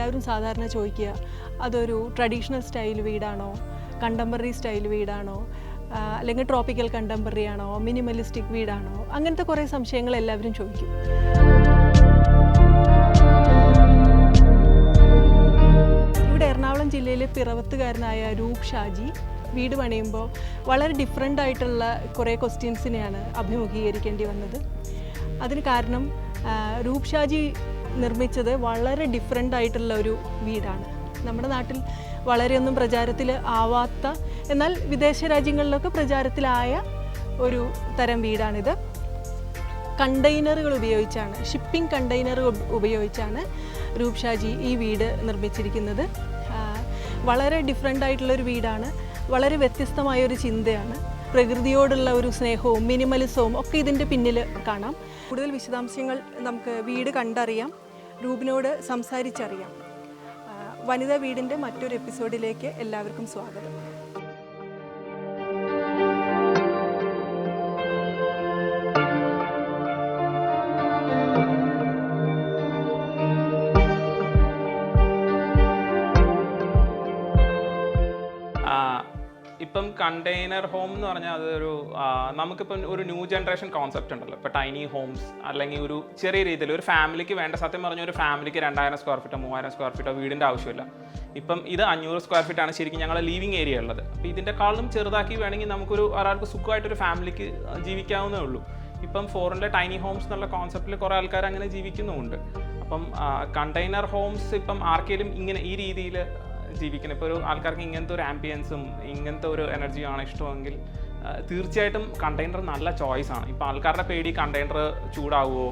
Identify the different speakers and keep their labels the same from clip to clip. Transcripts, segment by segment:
Speaker 1: എല്ലാവരും സാധാരണ ചോദിക്കുക അതൊരു ട്രഡീഷണൽ സ്റ്റൈൽ വീടാണോ, കണ്ടംപററി സ്റ്റൈൽ വീടാണോ, അല്ലെങ്കിൽ ട്രോപ്പിക്കൽ കണ്ടംപററി ആണോ, മിനിമലിസ്റ്റിക് വീടാണോ, അങ്ങനത്തെ കുറേ സംശയങ്ങൾ എല്ലാവരും ചോദിക്കും. ഇവിടെ എറണാകുളം ജില്ലയിലെ പിറവത്തുകാരനായ രൂപ് ഷാജി വീട് പണിയുമ്പോൾ വളരെ ഡിഫറെൻ്റ് ആയിട്ടുള്ള കുറേ ക്വസ്റ്റ്യൻസിനെയാണ് അഭിമുഖീകരിക്കേണ്ടി വന്നത്. അതിന് കാരണം രൂപ് ഷാജി നിർമ്മിച്ചത് വളരെ ഡിഫറെൻ്റ് ആയിട്ടുള്ള ഒരു വീടാണ്. നമ്മുടെ നാട്ടിൽ വളരെയൊന്നും പ്രചാരത്തിൽ ആവാത്ത, എന്നാൽ വിദേശ രാജ്യങ്ങളിലൊക്കെ പ്രചാരത്തിലായ ഒരു തരം വീടാണിത്. കണ്ടെയ്നറുകൾ ഉപയോഗിച്ചാണ്, ഷിപ്പിംഗ് കണ്ടെയ്നറുകൾ ഉപയോഗിച്ചാണ് രൂപ് ഷാജി ഈ വീട് നിർമ്മിച്ചിരിക്കുന്നത്. വളരെ ഡിഫറെൻ്റ് ആയിട്ടുള്ളൊരു വീടാണ്. വളരെ വ്യത്യസ്തമായൊരു ചിന്തയാണ്. പ്രകൃതിയോടുള്ള ഒരു സ്നേഹവും മിനിമലിസവും ഒക്കെ ഇതിൻ്റെ പിന്നിൽ കാണാം. കൂടുതൽ വിശദാംശങ്ങൾ നമുക്ക് വീട് കണ്ടറിയാം, രൂപിനോട് സംസാരിച്ചറിയാം. വനിതാ വീടിൻ്റെ മറ്റൊരു എപ്പിസോഡിലേക്ക് എല്ലാവർക്കും സ്വാഗതം.
Speaker 2: ഇപ്പം കണ്ടെയ്നർ ഹോം എന്ന് പറഞ്ഞാൽ അതൊരു നമുക്കിപ്പം ഒരു ന്യൂ ജനറേഷൻ കോൺസെപ്റ്റ് ഉണ്ടല്ലോ. ഇപ്പോൾ ടൈനി ഹോംസ് അല്ലെങ്കിൽ ഒരു ചെറിയ രീതിയിൽ ഒരു ഫാമിലിക്ക് വേണ്ട, സത്യം പറഞ്ഞ ഒരു ഫാമിലിക്ക് 2000 സ്ക്വയർ ഫീറ്റോ 3000 സ്ക്വയർ ഫീറ്റോ വീടിൻ്റെ ആവശ്യമില്ല. ഇപ്പം ഇത് 500 സ്ക്വയർ ഫീറ്റാണ് ശരിക്കും ഞങ്ങളുടെ ലിവിങ് ഏരിയ ഉള്ളത്. അപ്പോൾ ഇതിൻ്റെക്കാളും ചെറുതാക്കി വേണമെങ്കിൽ നമുക്കൊരു ഒരാൾക്ക് സുഖമായിട്ടൊരു ഫാമിലിക്ക് ജീവിക്കാവുന്നേ ഉള്ളൂ. ഇപ്പം ഫോറിനിലെ ടൈനി ഹോംസ് എന്നുള്ള കോൺസെപ്റ്റിൽ കുറേ ആൾക്കാർ അങ്ങനെ ജീവിക്കുന്നുമുണ്ട്. അപ്പം കണ്ടെയ്നർ ഹോംസ് ഇപ്പം ആർക്കെങ്കിലും ഇങ്ങനെ ഈ രീതിയിൽ ജീവിക്കണം, ഇപ്പോൾ ഒരു ആൾക്കാർക്ക് ഇങ്ങനത്തെ ഒരു ആംബിയൻസും ഇങ്ങനത്തെ ഒരു എനർജിയാണ് ഇഷ്ടമെങ്കിൽ തീർച്ചയായിട്ടും കണ്ടെയ്നർ നല്ല ചോയ്സാണ്. ഇപ്പോൾ ആൾക്കാരുടെ പേടി കണ്ടെയ്നർ ചൂടാവുമോ,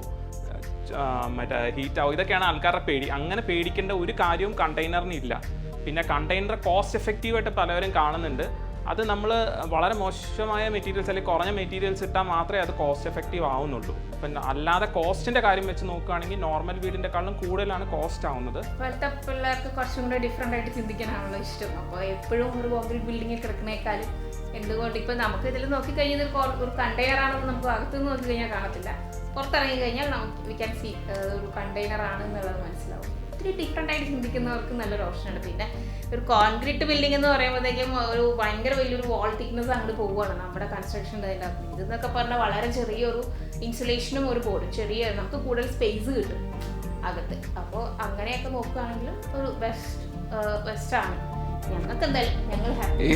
Speaker 2: മറ്റേ ഹീറ്റ് ആവുമോ, ഇതൊക്കെയാണ് ആൾക്കാരുടെ പേടി. അങ്ങനെ പേടിക്കേണ്ട ഒരു കാര്യവും കണ്ടെയ്നറിന് ഇല്ല. പിന്നെ കണ്ടെയ്നർ കോസ്റ്റ് എഫക്റ്റീവായിട്ട് പലവരും കാണുന്നുണ്ട്. അത് നമ്മൾ വളരെ മോശമായ മെറ്റീരിയൽസ് അല്ലെങ്കിൽ കുറഞ്ഞ മെറ്റീരിയൽസ് ഇട്ടാൽ മാത്രമേ അത് കോസ്റ്റ് എഫക്റ്റീവ് ആവുന്നുള്ളൂ. പിന്നെ അല്ലാതെ കോസ്റ്റിൻ്റെ കാര്യം വെച്ച് നോക്കുകയാണെങ്കിൽ നോർമൽ വീടിൻ്റെക്കാളും കൂടുതലാണ് കോസ്റ്റ് ആവുന്നത്.
Speaker 3: ഇപ്പോഴത്തെ പിള്ളേർക്ക് കുറച്ചും കൂടെ ഡിഫറെൻ്റ് ആയിട്ട് ചിന്തിക്കാനാണല്ലോ ഇഷ്ടം. അപ്പോൾ എപ്പോഴും ഒരു കോൺക്രീറ്റ് ബിൽഡിങ്ങിൽ കിടക്കുന്നേക്കാളും എന്തുകൊണ്ട് ഇപ്പം നമുക്ക് ഇതിൽ നോക്കിക്കഴിഞ്ഞാൽ ഒരു കണ്ടെയ്നർ ആണെന്ന് നമുക്ക് അകത്തുനിന്ന് നോക്കിക്കഴിഞ്ഞാൽ കാണത്തില്ല, പുറത്തിറങ്ങി കഴിഞ്ഞാൽ നമുക്ക് വി ക്യാൻ സീ ഒരു കണ്ടെയ്നർ ആണ് എന്നുള്ളത് മനസ്സിലാവും. ഒത്തിരി ഡിഫറെൻ്റ് ആയിട്ട് ചിന്തിക്കുന്നവർക്ക് നല്ലൊരു ഓപ്ഷനാണ്. പിന്നെ ഒരു കോൺക്രീറ്റ് ബിൽഡിംഗ് എന്ന് പറയുമ്പോഴത്തേക്കും ഒരു ഭയങ്കര വലിയൊരു വാൾ തിക്നെസ് അങ്ങോട്ട് പോവുകയാണ് നമ്മുടെ കൺസ്ട്രക്ഷൻ്റെ അതിൻ്റെ അകത്ത്. ഇതെന്നൊക്കെ പറഞ്ഞാൽ വളരെ ചെറിയൊരു ഇൻസുലേഷനും ഒരു ബോർഡും ചെറിയ, നമുക്ക് കൂടുതൽ സ്പേസ് കിട്ടും അകത്ത്. അപ്പോൾ അങ്ങനെയൊക്കെ നോക്കുകയാണെങ്കിലും ഒരു ബെസ്റ്റാണ്. ഞങ്ങൾക്ക് എന്തായാലും ഞങ്ങൾ ഹാപ്പി.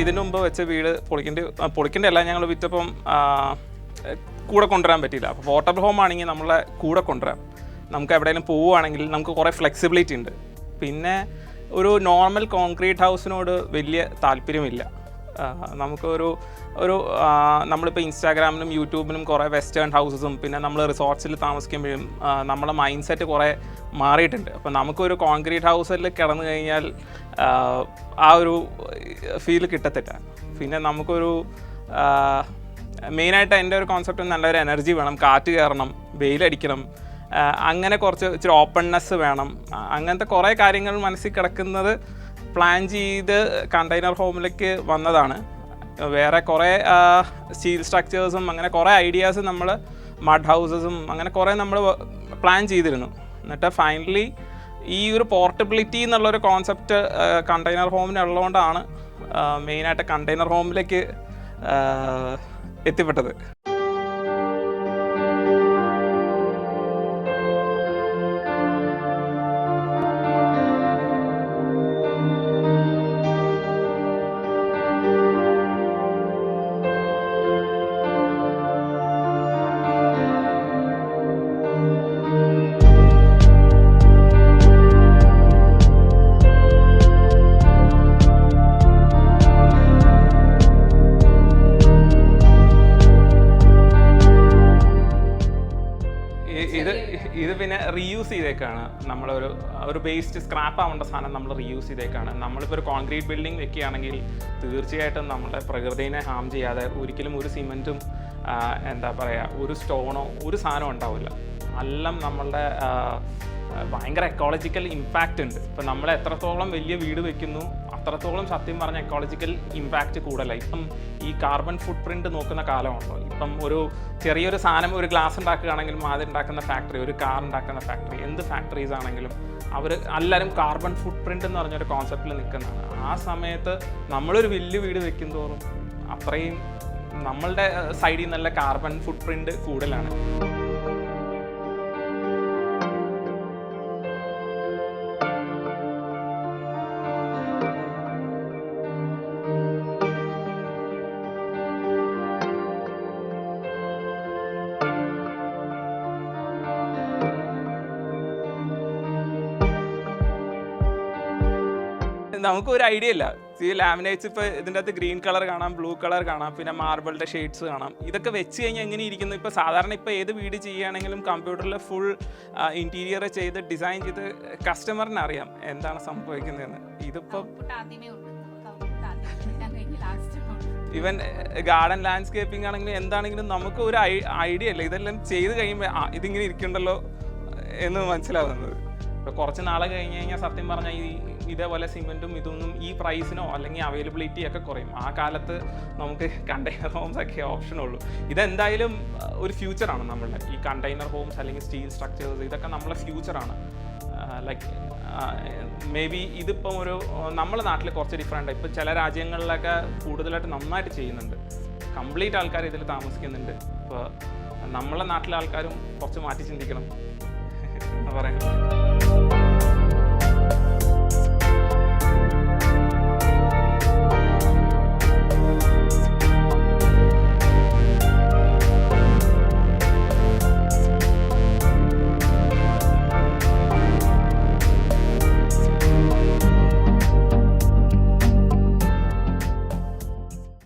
Speaker 2: ഇതിനു മുമ്പ് വെച്ച വീട് പൊളിക്കേണ്ട അല്ല, ഞങ്ങൾ വിറ്റപ്പം കൂടെ കൊണ്ടുവരാൻ പറ്റിയില്ല. അപ്പോൾ പോർട്ടബിൾ ഹോം ആണെങ്കിൽ നമ്മളെ കൂടെ കൊണ്ടുവരാം. നമുക്ക് എവിടെയെങ്കിലും പോവുകയാണെങ്കിൽ നമുക്ക് കുറേ ഫ്ലെക്സിബിലിറ്റി ഉണ്ട്. പിന്നെ ഒരു നോർമൽ കോൺക്രീറ്റ് ഹൗസിനോട് വലിയ താല്പര്യമില്ല. നമുക്കൊരു നമ്മളിപ്പോൾ ഇൻസ്റ്റാഗ്രാമിലും യൂട്യൂബിലും കുറേ വെസ്റ്റേൺ ഹൗസസും പിന്നെ നമ്മൾ റിസോർട്ട്സിൽ താമസിക്കുമ്പോഴും നമ്മുടെ മൈൻഡ് സെറ്റ് കുറേ മാറിയിട്ടുണ്ട്. അപ്പോൾ നമുക്കൊരു കോൺക്രീറ്റ് ഹൗസിൽ കിടന്നു കഴിഞ്ഞാൽ ആ ഒരു ഫീൽ കിട്ടത്തില്ല. പിന്നെ നമുക്കൊരു മെയിനായിട്ട് എൻ്റെ ഒരു കോൺസെപ്റ്റ് നല്ലൊരു എനർജി വേണം, കാറ്റ് കയറണം, വെയിലടിക്കണം, അങ്ങനെ കുറച്ച് ഇച്ചിരി ഓപ്പൺനെസ് വേണം. അങ്ങനത്തെ കുറേ കാര്യങ്ങൾ മനസ്സിൽ കിടക്കുന്നത് പ്ലാൻ ചെയ്ത് കണ്ടെയ്നർ ഹോമിലേക്ക് വന്നതാണ്. വേറെ കുറേ സ്റ്റീൽ സ്ട്രക്ചേഴ്സും അങ്ങനെ കുറേ ഐഡിയാസ് നമ്മൾ മഡ് ഹൗസസും അങ്ങനെ കുറേ നമ്മൾ പ്ലാൻ ചെയ്തിരുന്നു. എന്നിട്ട് ഫൈനലി ഈ ഒരു പോർട്ടബിലിറ്റി എന്നുള്ളൊരു കോൺസെപ്റ്റ് കണ്ടെയ്നർ ഹോമിനുള്ളതുകൊണ്ടാണ് മെയിനായിട്ട് കണ്ടെയ്നർ ഹോമിലേക്ക് എത്തിപ്പെട്ടത്. റീയൂസ് ചെയ്തേക്കാണ്. ഒരു വേസ്റ്റ് സ്ക്രാപ്പ് ആവേണ്ട സാധനം നമ്മൾ റീയൂസ് ചെയ്തേക്കാണ്. നമ്മളിപ്പോൾ ഒരു കോൺക്രീറ്റ് ബിൽഡിംഗ് വെക്കുകയാണെങ്കിൽ തീർച്ചയായിട്ടും നമ്മുടെ പ്രകൃതിനെ ഹാം ചെയ്യാതെ ഒരിക്കലും ഒരു സിമെൻറ്റും എന്താ പറയുക ഒരു സ്റ്റോണോ ഒരു സാധനം ഉണ്ടാവില്ല. എല്ലാം നമ്മളുടെ ഭയങ്കര എക്കോളജിക്കൽ ഇമ്പാക്റ്റ് ഉണ്ട്. ഇപ്പം നമ്മൾ എത്രത്തോളം വലിയ വീട് വെക്കുന്നു അത്രത്തോളം സത്യം പറഞ്ഞ എക്കോളജിക്കൽ ഇമ്പാക്റ്റ് കൂടുതലാണ്. ഇപ്പം ഈ കാർബൺ ഫുട് പ്രിൻറ്റ് നോക്കുന്ന കാലമാണല്ലോ. ഇപ്പം ഒരു ചെറിയൊരു സാധനം ഒരു ഗ്ലാസ് ഉണ്ടാക്കുകയാണെങ്കിലും അത് ഉണ്ടാക്കുന്ന ഫാക്ടറി, ഒരു കാർ ഉണ്ടാക്കുന്ന ഫാക്ടറി, എന്ത് ഫാക്ടറീസ് ആണെങ്കിലും അവർ എല്ലാവരും കാർബൺ ഫുട് പ്രിൻറ്റ് എന്ന് പറഞ്ഞൊരു കോൺസെപ്റ്റിൽ നിൽക്കുന്നതാണ്. ആ സമയത്ത് നമ്മളൊരു വലിയ വീട് വെക്കും തോറും അത്രയും നമ്മളുടെ സൈഡിൽ നിന്നുള്ള കാർബൺ ഫുട് പ്രിൻറ്റ് കൂടുതലാണ്. നമുക്കൊരു ഐഡിയ ഇല്ല. ഈ ലാമിനേറ്റ്സ് ഇപ്പോൾ ഇതിൻ്റെ അകത്ത് ഗ്രീൻ കളർ കാണാം, ബ്ലൂ കളർ കാണാം, പിന്നെ മാർബിളിൻ്റെ ഷെയ്ഡ്സ് കാണാം. ഇതൊക്കെ വെച്ച് കഴിഞ്ഞാൽ എങ്ങനെ ഇരിക്കുന്നു? ഇപ്പോൾ സാധാരണ ഇപ്പോൾ ഏത് വീട് ചെയ്യുകയാണെങ്കിലും കമ്പ്യൂട്ടറിൽ ഫുൾ ഇൻറ്റീരിയർ ചെയ്ത് ഡിസൈൻ ചെയ്ത് കസ്റ്റമറിന് അറിയാം എന്താണ് സംഭവിക്കുന്നതെന്ന്. ഇതിപ്പോൾ ഈവൻ ഗാർഡൻ ലാൻഡ്സ്കേപ്പിംഗ് ആണെങ്കിലും എന്താണെങ്കിലും നമുക്ക് ഒരു ഐഡിയ ഇല്ല. ഇതെല്ലാം ചെയ്ത് കഴിയുമ്പോൾ ഇതിങ്ങനെ ഇരിക്കണ്ടല്ലോ എന്ന് മനസ്സിലാവുന്നത്. ഇപ്പോൾ കുറച്ച് നാൾ കഴിഞ്ഞ് കഴിഞ്ഞാൽ സത്യം പറഞ്ഞാൽ ഇതേപോലെ സിമെൻറ്റും ഇതൊന്നും ഈ പ്രൈസിനോ അല്ലെങ്കിൽ അവൈലബിലിറ്റി ഒക്കെ കുറയും. ആ കാലത്ത് നമുക്ക് കണ്ടെയ്നർ ഹോംസ് ഒക്കെ ഓപ്ഷനുള്ളൂ. ഇതെന്തായാലും ഒരു ഫ്യൂച്ചറാണ് നമ്മളുടെ ഈ കണ്ടെയ്നർ ഹോംസ് അല്ലെങ്കിൽ സ്റ്റീൽ സ്ട്രക്ചേഴ്സ്. ഇതൊക്കെ നമ്മളെ ഫ്യൂച്ചറാണ്. ലൈക്ക് മേ ബി ഇതിപ്പം നമ്മുടെ നാട്ടിൽ കുറച്ച് ഡിഫറെൻ്റ്. ഇപ്പോൾ ചില രാജ്യങ്ങളിലൊക്കെ കൂടുതലായിട്ട് നന്നായിട്ട് ചെയ്യുന്നുണ്ട്. കംപ്ലീറ്റ് ആൾക്കാർ ഇതിൽ താമസിക്കുന്നുണ്ട്. ഇപ്പോൾ നമ്മളെ നാട്ടിലെ ആൾക്കാരും കുറച്ച് മാറ്റി ചിന്തിക്കണം എന്ന് പറയുന്നത്.